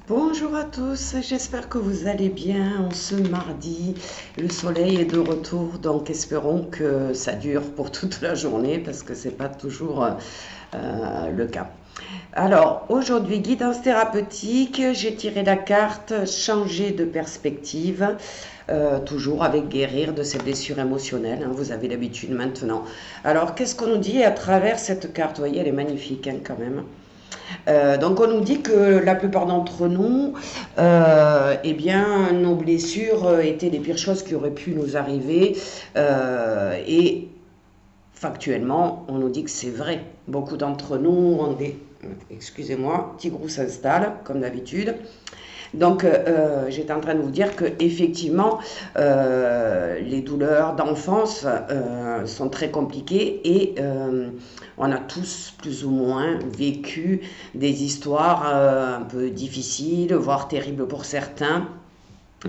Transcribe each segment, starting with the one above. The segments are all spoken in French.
Bonjour à tous, j'espère que vous allez bien en ce mardi. Le soleil est de retour, donc espérons que ça dure pour toute la journée parce que c'est pas toujours le cas. Alors aujourd'hui, guidance thérapeutique, j'ai tiré la carte changer de perspective, toujours avec guérir de ses blessures émotionnelles, hein, vous avez l'habitude maintenant. Alors qu'est-ce qu'on nous dit à travers cette carte? Vous voyez, elle est magnifique hein, quand même. Donc on nous dit que la plupart d'entre nous, eh bien, nos blessures étaient les pires choses qui auraient pu nous arriver. Et factuellement, on nous dit que c'est vrai. Beaucoup d'entre nous ont des... Excusez-moi, Tigrou s'installe, comme d'habitude. Donc, j'étais en train de vous dire que effectivement, les douleurs d'enfance sont très compliquées et on a tous plus ou moins vécu des histoires un peu difficiles, voire terribles pour certains,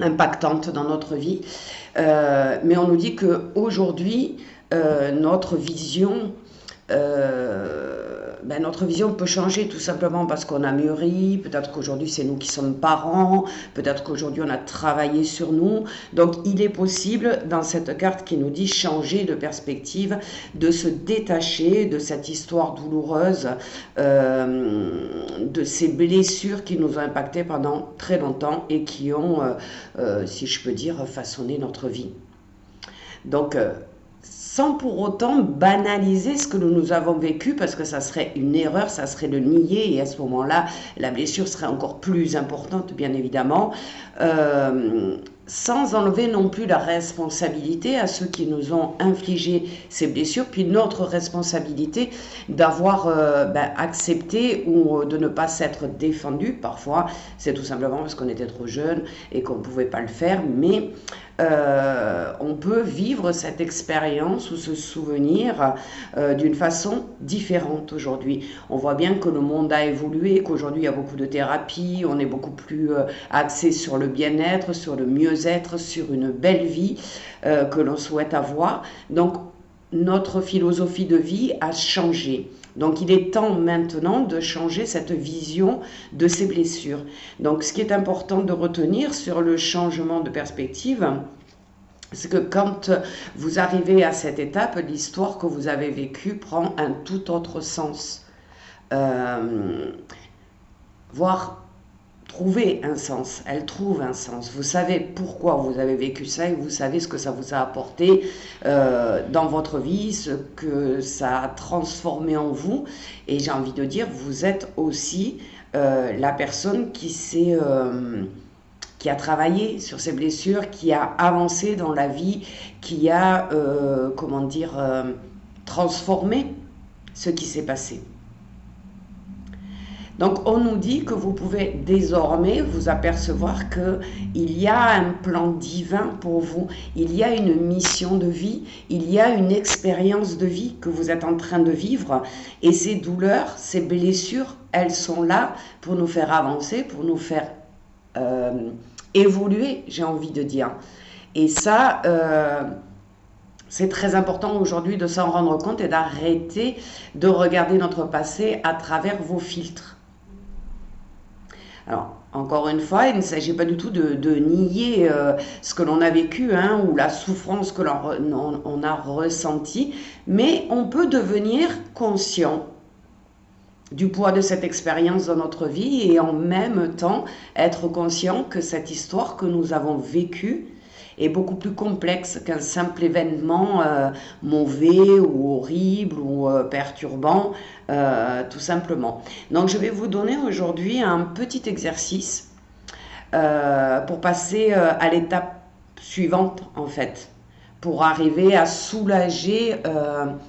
impactantes dans notre vie. Mais on nous dit qu'aujourd'hui, notre vision notre vision peut changer tout simplement parce qu'on a mûri, peut-être qu'aujourd'hui c'est nous qui sommes parents, peut-être qu'aujourd'hui on a travaillé sur nous. Donc il est possible dans cette carte qui nous dit changer de perspective, de se détacher de cette histoire douloureuse, de ces blessures qui nous ont impactés pendant très longtemps et qui ont, si je peux dire, façonné notre vie. Donc, sans pour autant banaliser ce que nous avons vécu, parce que ça serait une erreur, ça serait de nier, et à ce moment-là, la blessure serait encore plus importante, bien évidemment, sans enlever non plus la responsabilité à ceux qui nous ont infligé ces blessures, puis notre responsabilité d'avoir accepté ou de ne pas s'être défendu. Parfois, c'est tout simplement parce qu'on était trop jeune et qu'on ne pouvait pas le faire, mais on peut vivre cette expérience ou ce souvenir d'une façon différente aujourd'hui. On voit bien que le monde a évolué, qu'aujourd'hui il y a beaucoup de thérapies, on est beaucoup plus axé sur le bien-être, sur le mieux-être, sur une belle vie que l'on souhaite avoir. Donc notre philosophie de vie a changé. Donc il est temps maintenant de changer cette vision de ces blessures. Donc ce qui est important de retenir sur le changement de perspective, c'est que quand vous arrivez à cette étape, l'histoire que vous avez vécue prend un tout autre sens. Voire trouver un sens, elle trouve un sens. Vous savez pourquoi vous avez vécu ça et vous savez ce que ça vous a apporté dans votre vie, ce que ça a transformé en vous. Et j'ai envie de dire, vous êtes aussi la personne qui a travaillé sur ses blessures, qui a avancé dans la vie, qui a, transformé ce qui s'est passé. Donc on nous dit que vous pouvez désormais vous apercevoir qu'il y a un plan divin pour vous, il y a une mission de vie, il y a une expérience de vie que vous êtes en train de vivre et ces douleurs, ces blessures, elles sont là pour nous faire avancer, pour nous faire évoluer, j'ai envie de dire. Et ça, c'est très important aujourd'hui de s'en rendre compte et d'arrêter de regarder notre passé à travers vos filtres. Alors, encore une fois, il ne s'agit pas du tout de nier ce que l'on a vécu hein, ou la souffrance que l'on a ressentie, mais on peut devenir conscient du poids de cette expérience dans notre vie et en même temps être conscient que cette histoire que nous avons vécue est beaucoup plus complexe qu'un simple événement mauvais ou horrible ou perturbant, tout simplement. Donc je vais vous donner aujourd'hui un petit exercice pour passer à l'étape suivante en fait, pour arriver à soulager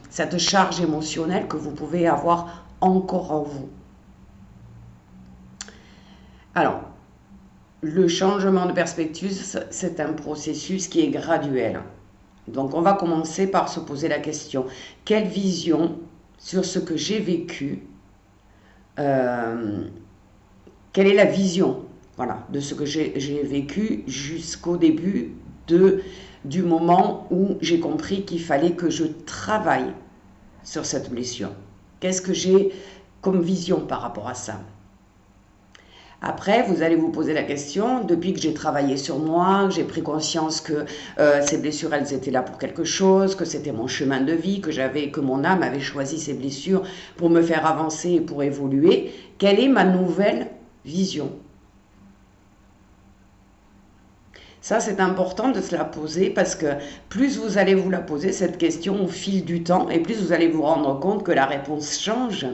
cette charge émotionnelle que vous pouvez avoir encore en vous. Alors, le changement de perspective, c'est un processus qui est graduel. Donc, on va commencer par se poser la question, quelle vision sur ce que j'ai vécu, quelle est la vision voilà, de ce que j'ai vécu jusqu'au début du moment où j'ai compris qu'il fallait que je travaille sur cette blessure. Qu'est-ce que j'ai comme vision par rapport à ça? Après, vous allez vous poser la question, depuis que j'ai travaillé sur moi, que j'ai pris conscience que ces blessures, elles étaient là pour quelque chose, que c'était mon chemin de vie, que mon âme avait choisi ces blessures pour me faire avancer et pour évoluer, quelle est ma nouvelle vision? Ça, c'est important de se la poser parce que plus vous allez vous la poser, cette question, au fil du temps, et plus vous allez vous rendre compte que la réponse change,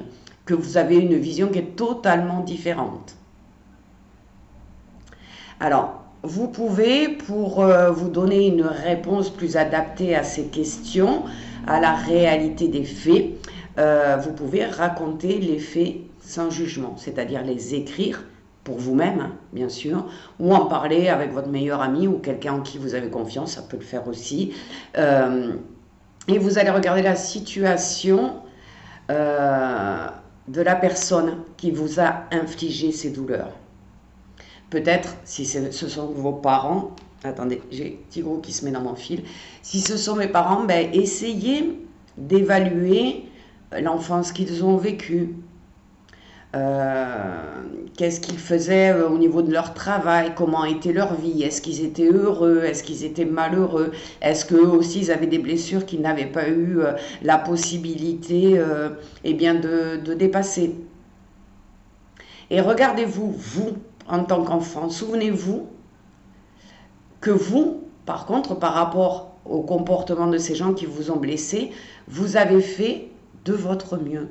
que vous avez une vision qui est totalement différente. Alors, vous pouvez, pour vous donner une réponse plus adaptée à ces questions, à la réalité des faits, vous pouvez raconter les faits sans jugement, c'est-à-dire les écrire pour vous-même, hein, bien sûr, ou en parler avec votre meilleur ami ou quelqu'un en qui vous avez confiance, ça peut le faire aussi. Et vous allez regarder la situation de la personne qui vous a infligé ces douleurs. Peut-être, si ce sont vos parents, attendez, j'ai petit gros qui se met dans mon fil, si ce sont mes parents, ben, essayez d'évaluer l'enfance qu'ils ont vécue. Qu'est-ce qu'ils faisaient au niveau de leur travail, comment était leur vie, est-ce qu'ils étaient heureux, est-ce qu'ils étaient malheureux, est-ce qu'eux aussi ils avaient des blessures qu'ils n'avaient pas eu la possibilité eh bien de dépasser. Et regardez-vous, vous, en tant qu'enfant, souvenez-vous que vous, par contre, par rapport au comportement de ces gens qui vous ont blessé, vous avez fait de votre mieux.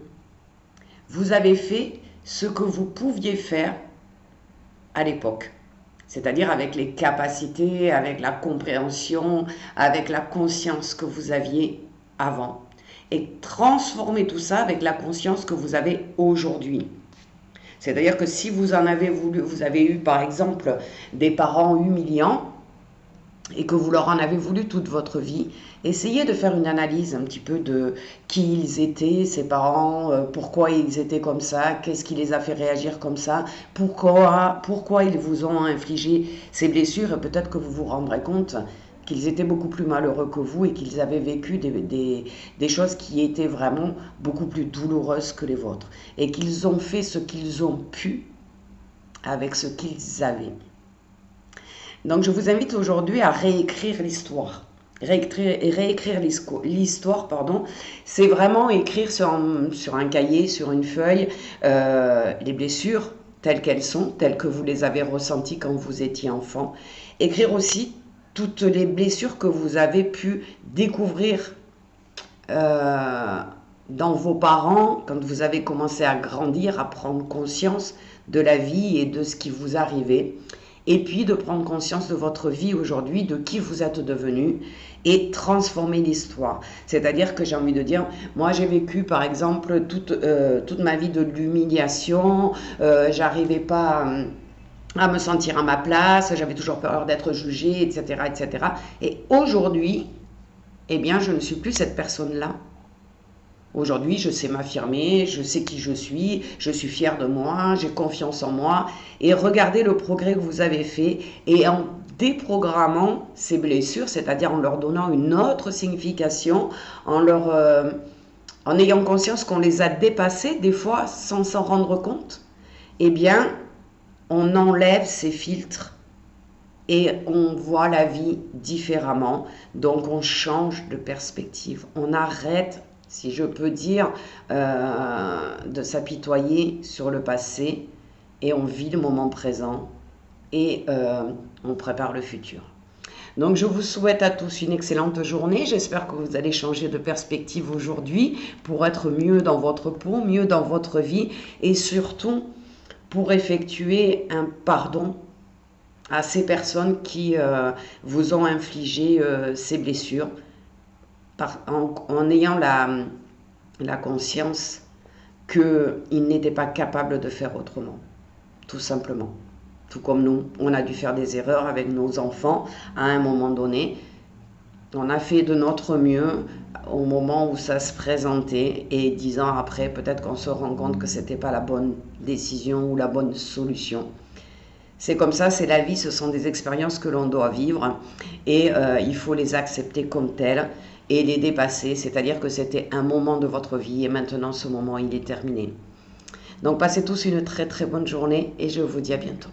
Vous avez fait ce que vous pouviez faire à l'époque. C'est-à-dire avec les capacités, avec la compréhension, avec la conscience que vous aviez avant. Et transformer tout ça avec la conscience que vous avez aujourd'hui. C'est-à-dire que si vous en avez voulu, vous avez eu par exemple des parents humiliants et que vous leur en avez voulu toute votre vie, essayez de faire une analyse un petit peu de qui ils étaient, ces parents, pourquoi ils étaient comme ça, qu'est-ce qui les a fait réagir comme ça, pourquoi ils vous ont infligé ces blessures, et peut-être que vous vous rendrez compte qu'ils étaient beaucoup plus malheureux que vous et qu'ils avaient vécu des choses qui étaient vraiment beaucoup plus douloureuses que les vôtres. Et qu'ils ont fait ce qu'ils ont pu avec ce qu'ils avaient. Donc je vous invite aujourd'hui à réécrire l'histoire. Réécrire l'histoire, pardon, c'est vraiment écrire sur un cahier, sur une feuille, les blessures telles qu'elles sont, telles que vous les avez ressenties quand vous étiez enfant. Écrire aussi toutes les blessures que vous avez pu découvrir dans vos parents, quand vous avez commencé à grandir, à prendre conscience de la vie et de ce qui vous arrivait, et puis de prendre conscience de votre vie aujourd'hui, de qui vous êtes devenu, et transformer l'histoire. C'est-à-dire que j'ai envie de dire, moi j'ai vécu par exemple toute ma vie de l'humiliation, j'arrivais pas à me sentir à ma place, j'avais toujours peur d'être jugée, etc., etc. Et aujourd'hui, eh bien, je ne suis plus cette personne-là. Aujourd'hui, je sais m'affirmer, je sais qui je suis fière de moi, j'ai confiance en moi. Et regardez le progrès que vous avez fait et en déprogrammant ces blessures, c'est-à-dire en leur donnant une autre signification, en ayant conscience qu'on les a dépassées, des fois sans s'en rendre compte, eh bien, on enlève ces filtres et on voit la vie différemment. Donc, on change de perspective. On arrête, si je peux dire, de s'apitoyer sur le passé et on vit le moment présent et on prépare le futur. Donc, je vous souhaite à tous une excellente journée. J'espère que vous allez changer de perspective aujourd'hui pour être mieux dans votre peau, mieux dans votre vie et surtout pour effectuer un pardon à ces personnes qui vous ont infligé ces blessures en ayant la conscience qu'ils n'étaient pas capables de faire autrement, tout simplement. Tout comme nous, on a dû faire des erreurs avec nos enfants à un moment donné. On a fait de notre mieux au moment où ça se présentait et 10 ans après, peut-être qu'on se rend compte que ce n'était pas la bonne décision ou la bonne solution. C'est comme ça, c'est la vie, ce sont des expériences que l'on doit vivre et il faut les accepter comme telles et les dépasser. C'est-à-dire que c'était un moment de votre vie et maintenant ce moment, il est terminé. Donc passez tous une très très bonne journée et je vous dis à bientôt.